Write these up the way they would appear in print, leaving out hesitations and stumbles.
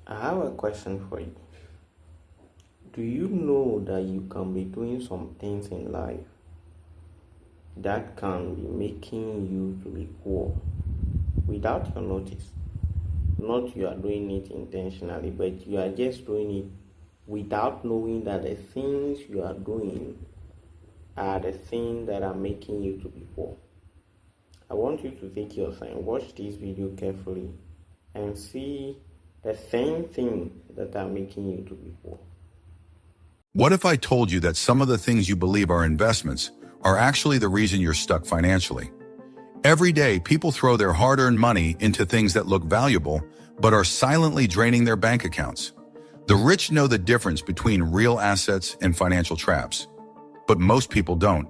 I have a question for you. Do you know that you can be doing some things in life that can be making you to be poor without your notice? Not you are doing it intentionally, but you are just doing it without knowing that the things you are doing are the things that are making you to be poor. I want you to take your time, watch this video carefully, and see the same thing that are making you to be poor. What if I told you that some of the things you believe are investments are actually the reason you're stuck financially? Every day, people throw their hard-earned money into things that look valuable, but are silently draining their bank accounts. The rich know the difference between real assets and financial traps, but most people don't.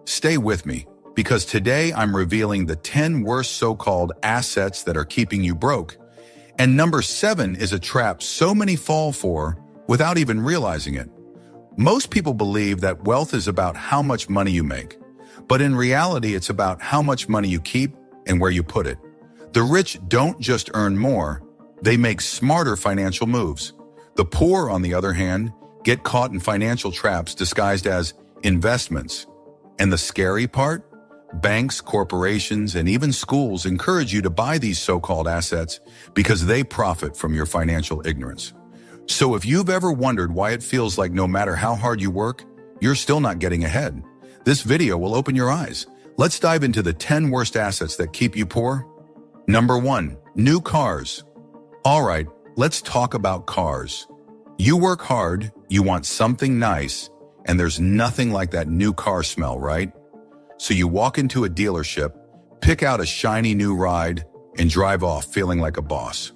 Stay with me, because today I'm revealing the 10 worst so-called assets that are keeping you broke. And number 7 is a trap so many fall for without even realizing it. Most people believe that wealth is about how much money you make, but in reality, it's about how much money you keep and where you put it. The rich don't just earn more, they make smarter financial moves. The poor, on the other hand, get caught in financial traps disguised as investments. And the scary part? Banks, corporations, and even schools encourage you to buy these so-called assets because they profit from your financial ignorance. So if you've ever wondered why it feels like no matter how hard you work, you're still not getting ahead, this video will open your eyes. Let's dive into the 10 worst assets that keep you poor. Number 1, new cars. All right, let's talk about cars. You work hard, you want something nice, and there's nothing like that new car smell, right? So you walk into a dealership, pick out a shiny new ride, and drive off feeling like a boss.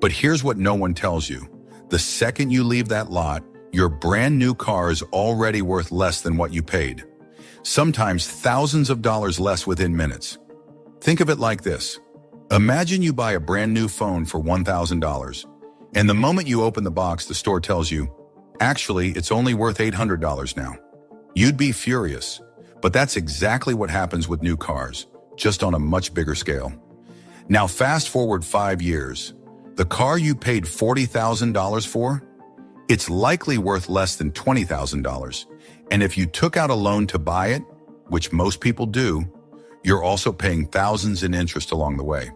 But here's what no one tells you. The second you leave that lot, your brand new car is already worth less than what you paid. Sometimes thousands of dollars less within minutes. Think of it like this. Imagine you buy a brand new phone for $1,000, and the moment you open the box, the store tells you, actually, it's only worth $800 now. You'd be furious, but that's exactly what happens with new cars, just on a much bigger scale. Now fast forward 5 years. The car you paid $40,000 for, it's likely worth less than $20,000. And if you took out a loan to buy it, which most people do, you're also paying thousands in interest along the way.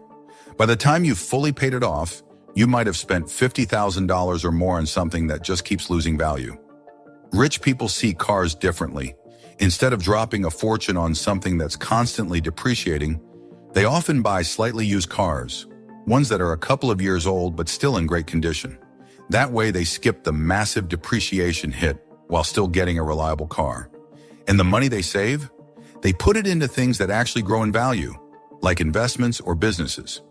By the time you've fully paid it off, you might have spent $50,000 or more on something that just keeps losing value. Rich people see cars differently. Instead of dropping a fortune on something that's constantly depreciating, they often buy slightly used cars, ones that are a couple of years old but still in great condition. That way they skip the massive depreciation hit while still getting a reliable car. And the money they save? They put it into things that actually grow in value, like investments or businesses.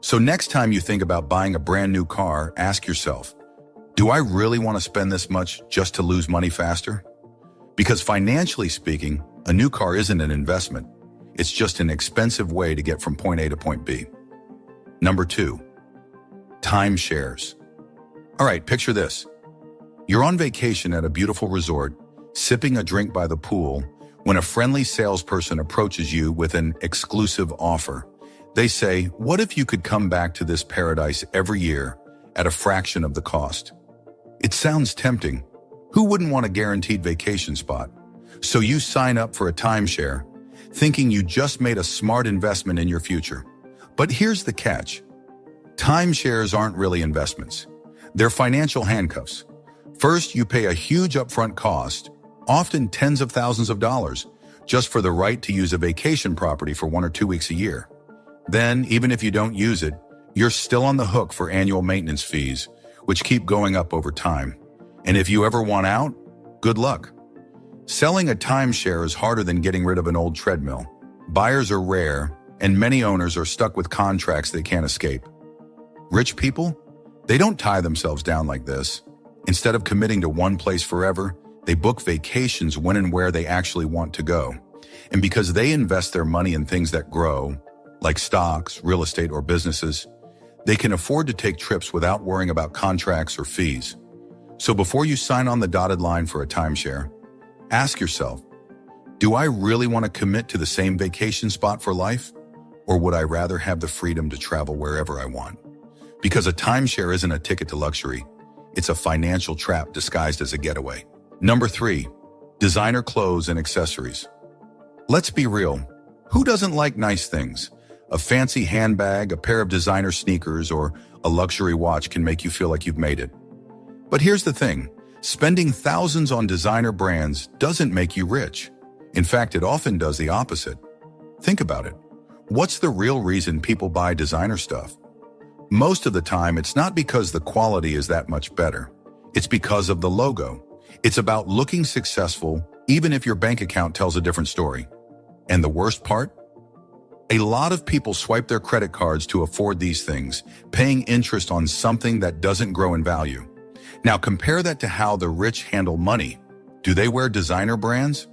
So next time you think about buying a brand new car, ask yourself, do I really want to spend this much just to lose money faster? Because financially speaking, a new car isn't an investment. It's just an expensive way to get from point A to point B. Number 2, timeshares. All right, picture this. You're on vacation at a beautiful resort, sipping a drink by the pool, when a friendly salesperson approaches you with an exclusive offer. They say, what if you could come back to this paradise every year at a fraction of the cost? It sounds tempting. Who wouldn't want a guaranteed vacation spot? So you sign up for a timeshare, thinking you just made a smart investment in your future. But here's the catch. Timeshares aren't really investments. They're financial handcuffs. First, you pay a huge upfront cost, often tens of thousands of dollars, just for the right to use a vacation property for 1 or 2 weeks a year. Then, even if you don't use it, you're still on the hook for annual maintenance fees, which keep going up over time. And if you ever want out, good luck. Selling a timeshare is harder than getting rid of an old treadmill. Buyers are rare, and many owners are stuck with contracts they can't escape. Rich people? They don't tie themselves down like this. Instead of committing to one place forever, they book vacations when and where they actually want to go. And because they invest their money in things that grow, like stocks, real estate, or businesses, they can afford to take trips without worrying about contracts or fees. So before you sign on the dotted line for a timeshare, ask yourself, do I really want to commit to the same vacation spot for life? Or would I rather have the freedom to travel wherever I want? Because a timeshare isn't a ticket to luxury. It's a financial trap disguised as a getaway. Number 3, designer clothes and accessories. Let's be real. Who doesn't like nice things? A fancy handbag, a pair of designer sneakers, or a luxury watch can make you feel like you've made it. But here's the thing. Spending thousands on designer brands doesn't make you rich. In fact, it often does the opposite. Think about it. What's the real reason people buy designer stuff? Most of the time, it's not because the quality is that much better. It's because of the logo. It's about looking successful, even if your bank account tells a different story. And the worst part? A lot of people swipe their credit cards to afford these things, paying interest on something that doesn't grow in value. Now compare that to how the rich handle money. Do they wear designer brands?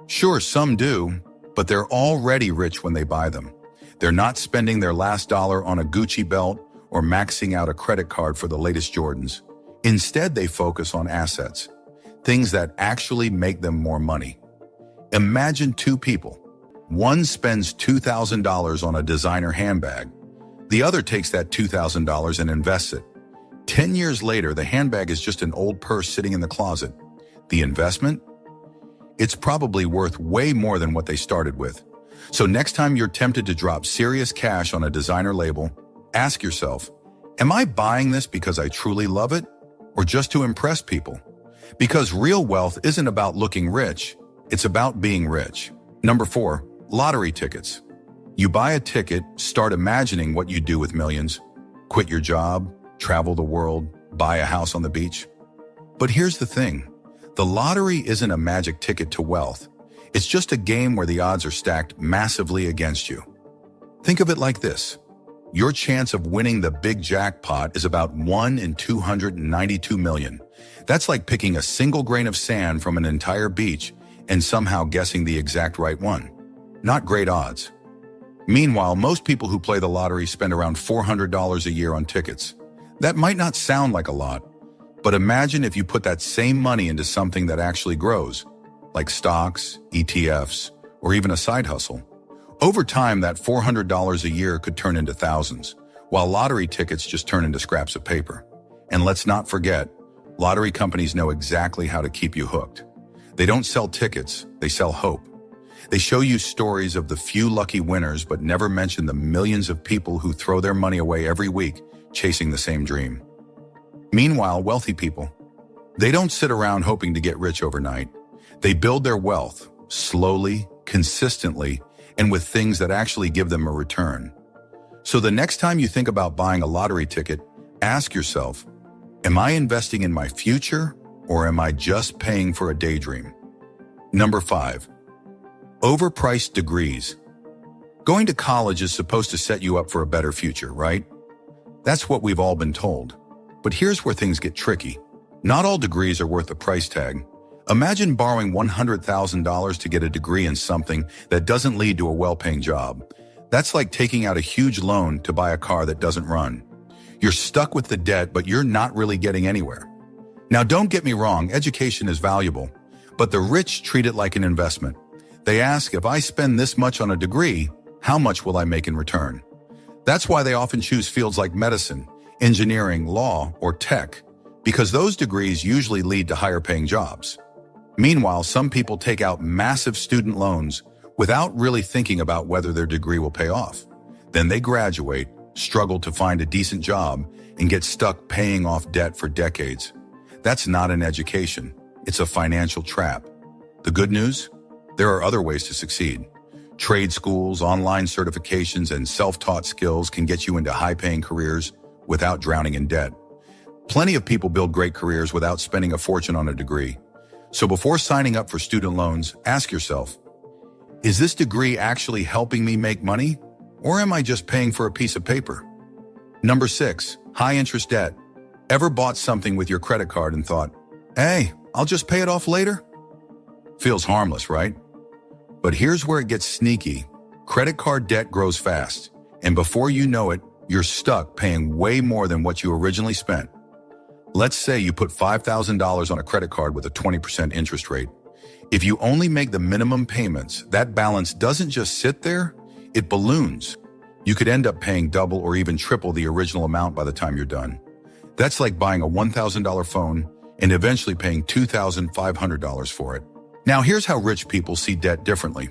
Sure, some do, but they're already rich when they buy them. They're not spending their last dollar on a Gucci belt or maxing out a credit card for the latest Jordans. Instead, they focus on assets, things that actually make them more money. Imagine 2 people. One spends $2,000 on a designer handbag. The other takes that $2,000 and invests it. 10 years later, the handbag is just an old purse sitting in the closet. The investment? It's probably worth way more than what they started with. So next time you're tempted to drop serious cash on a designer label, ask yourself, am I buying this because I truly love it or just to impress people? Because real wealth isn't about looking rich, it's about being rich. Number 4, lottery tickets. You buy a ticket, start imagining what you do with millions. Quit your job, travel the world, buy a house on the beach. But here's the thing. The lottery isn't a magic ticket to wealth. It's just a game where the odds are stacked massively against you. Think of it like this. Your chance of winning the big jackpot is about 1 in 292 million. That's like picking a single grain of sand from an entire beach and somehow guessing the exact right one. Not great odds. Meanwhile, most people who play the lottery spend around $400 a year on tickets. That might not sound like a lot, but imagine if you put that same money into something that actually grows, like stocks, ETFs, or even a side hustle. Over time, that $400 a year could turn into thousands, while lottery tickets just turn into scraps of paper. And let's not forget, lottery companies know exactly how to keep you hooked. They don't sell tickets, they sell hope. They show you stories of the few lucky winners, but never mention the millions of people who throw their money away every week chasing the same dream. Meanwhile, wealthy people, they don't sit around hoping to get rich overnight. They build their wealth slowly, consistently, and with things that actually give them a return. So the next time you think about buying a lottery ticket, ask yourself, am I investing in my future or am I just paying for a daydream? Number 5, overpriced degrees. Going to college is supposed to set you up for a better future, right? That's what we've all been told. But here's where things get tricky. Not all degrees are worth the price tag. Imagine borrowing $100,000 to get a degree in something that doesn't lead to a well-paying job. That's like taking out a huge loan to buy a car that doesn't run. You're stuck with the debt, but you're not really getting anywhere. Now, don't get me wrong, education is valuable, but the rich treat it like an investment. They ask, if I spend this much on a degree, how much will I make in return? That's why they often choose fields like medicine, engineering, law, or tech, because those degrees usually lead to higher-paying jobs. Meanwhile, some people take out massive student loans without really thinking about whether their degree will pay off. Then they graduate, struggle to find a decent job, and get stuck paying off debt for decades. That's not an education. It's a financial trap. The good news? There are other ways to succeed. Trade schools, online certifications, and self-taught skills can get you into high-paying careers without drowning in debt. Plenty of people build great careers without spending a fortune on a degree. So before signing up for student loans, ask yourself, is this degree actually helping me make money, or am I just paying for a piece of paper? Number 6, high-interest debt. Ever bought something with your credit card and thought, hey, I'll just pay it off later? Feels harmless, right? But here's where it gets sneaky. Credit card debt grows fast, and before you know it, you're stuck paying way more than what you originally spent. Let's say you put $5,000 on a credit card with a 20% interest rate. If you only make the minimum payments, that balance doesn't just sit there, it balloons. You could end up paying double or even triple the original amount by the time you're done. That's like buying a $1,000 phone and eventually paying $2,500 for it. Now, here's how rich people see debt differently.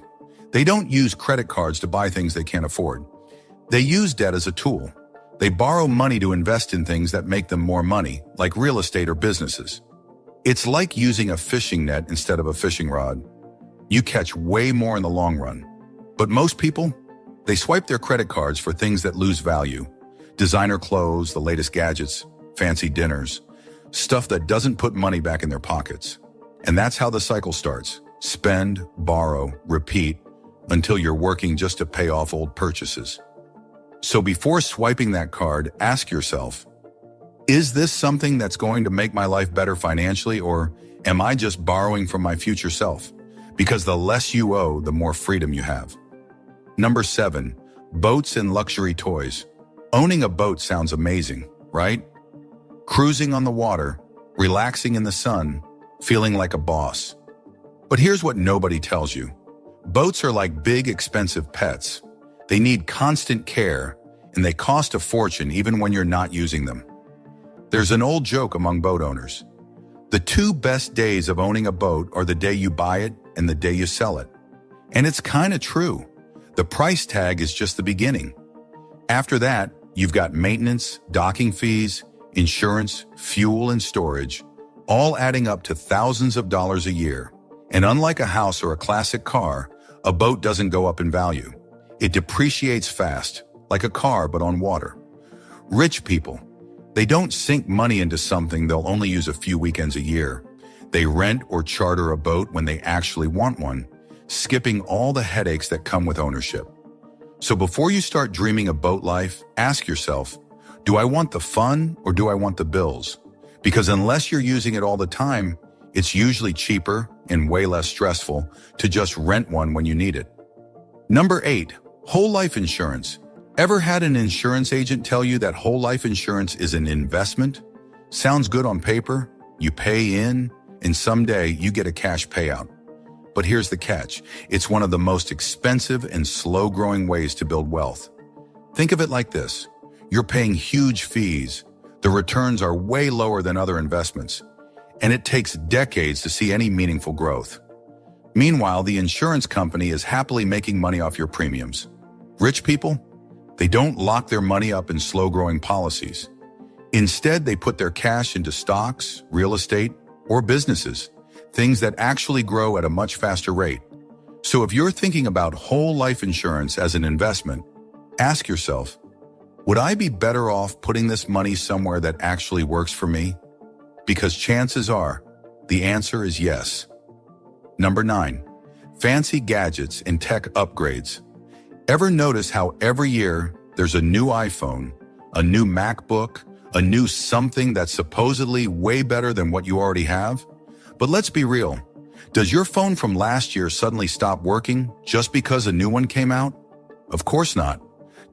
They don't use credit cards to buy things they can't afford. They use debt as a tool. They borrow money to invest in things that make them more money, like real estate or businesses. It's like using a fishing net instead of a fishing rod. You catch way more in the long run. But most people, they swipe their credit cards for things that lose value. Designer clothes, the latest gadgets, fancy dinners, stuff that doesn't put money back in their pockets. And that's how the cycle starts. Spend, borrow, repeat, until you're working just to pay off old purchases. So before swiping that card, ask yourself, is this something that's going to make my life better financially, or am I just borrowing from my future self? Because the less you owe, the more freedom you have. Number 7, boats and luxury toys. Owning a boat sounds amazing, right? Cruising on the water, relaxing in the sun, feeling like a boss. But here's what nobody tells you. Boats are like big, expensive pets. They need constant care, and they cost a fortune even when you're not using them. There's an old joke among boat owners. The 2 best days of owning a boat are the day you buy it and the day you sell it. And it's kind of true. The price tag is just the beginning. After that, you've got maintenance, docking fees, insurance, fuel, and storage, all adding up to thousands of dollars a year. And unlike a house or a classic car, a boat doesn't go up in value. It depreciates fast, like a car but on water. Rich people, they don't sink money into something they'll only use a few weekends a year. They rent or charter a boat when they actually want one, skipping all the headaches that come with ownership. So before you start dreaming a boat life, ask yourself, do I want the fun or do I want the bills? Because unless you're using it all the time, it's usually cheaper and way less stressful to just rent one when you need it. Number 8, whole life insurance. Ever had an insurance agent tell you that whole life insurance is an investment? Sounds good on paper, you pay in, and someday you get a cash payout. But here's the catch. It's one of the most expensive and slow-growing ways to build wealth. Think of it like this. You're paying huge fees. The returns are way lower than other investments, and it takes decades to see any meaningful growth. Meanwhile, the insurance company is happily making money off your premiums. Rich people, they don't lock their money up in slow-growing policies. Instead, they put their cash into stocks, real estate, or businesses, things that actually grow at a much faster rate. So if you're thinking about whole life insurance as an investment, ask yourself, would I be better off putting this money somewhere that actually works for me? Because chances are, the answer is yes. Number 9, fancy gadgets and tech upgrades. Ever notice how every year there's a new iPhone, a new MacBook, a new something that's supposedly way better than what you already have? But let's be real. Does your phone from last year suddenly stop working just because a new one came out? Of course not.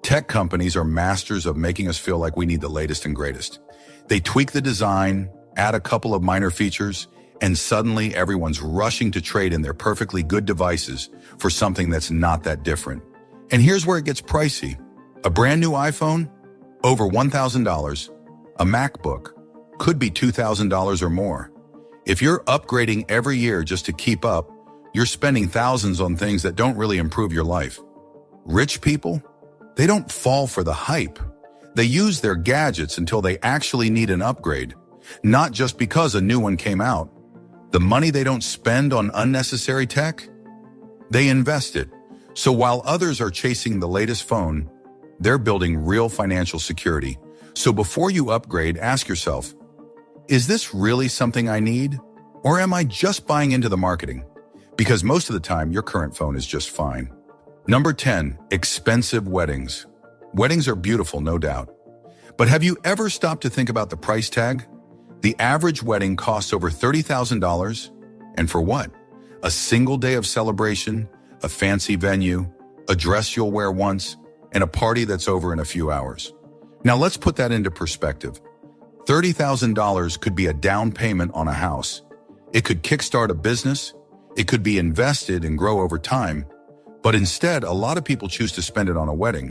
Tech companies are masters of making us feel like we need the latest and greatest. They tweak the design, add a couple of minor features, and suddenly everyone's rushing to trade in their perfectly good devices for something that's not that different. And here's where it gets pricey. A brand new iPhone? Over $1,000. A MacBook? Could be $2,000 or more. If you're upgrading every year just to keep up, you're spending thousands on things that don't really improve your life. Rich people, they don't fall for the hype. They use their gadgets until they actually need an upgrade, not just because a new one came out. The money they don't spend on unnecessary tech, they invest it. So while others are chasing the latest phone, they're building real financial security. So before you upgrade, ask yourself, is this really something I need? Or am I just buying into the marketing? Because most of the time, your current phone is just fine. Number 10, expensive weddings. Weddings are beautiful, no doubt. But have you ever stopped to think about the price tag? The average wedding costs over $30,000. And for what? A single day of celebration, a fancy venue, a dress you'll wear once, and a party that's over in a few hours. Now let's put that into perspective. $30,000 could be a down payment on a house. It could kickstart a business. It could be invested and grow over time. But instead, a lot of people choose to spend it on a wedding.